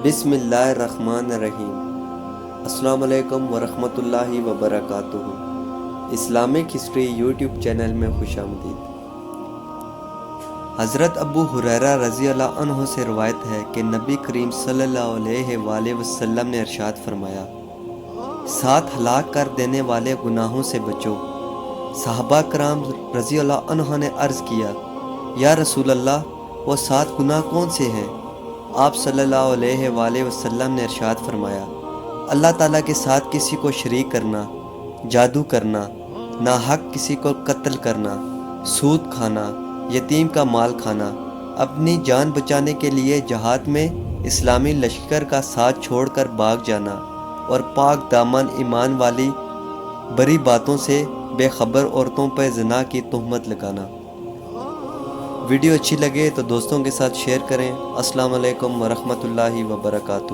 بسم اللہ الرحمن الرحیم۔ السلام علیکم ورحمۃ اللہ وبرکاتہ۔ اسلامک ہسٹری یوٹیوب چینل میں خوش آمدید۔ حضرت ابو ہریرہ رضی اللہ عنہ سے روایت ہے کہ نبی کریم صلی اللہ علیہ وآلہ وسلم نے ارشاد فرمایا، 7 ہلاک کر دینے والے گناہوں سے بچو۔ صحابہ کرام رضی اللہ عنہ نے عرض کیا، یا رسول اللہ، وہ 7 گناہ کون سے ہیں؟ آپ صلی اللہ علیہ وآلہ وسلم نے ارشاد فرمایا، اللہ تعالیٰ کے ساتھ کسی کو شریک کرنا، جادو کرنا، ناحق کسی کو قتل کرنا، سود کھانا، یتیم کا مال کھانا، اپنی جان بچانے کے لیے جہاد میں اسلامی لشکر کا ساتھ چھوڑ کر بھاگ جانا، اور پاک دامن ایمان والی بری باتوں سے بے خبر عورتوں پر زنا کی تہمت لگانا۔ ویڈیو اچھی لگے تو دوستوں کے ساتھ شیئر کریں۔ السلام علیکم ورحمۃ اللہ وبرکاتہ۔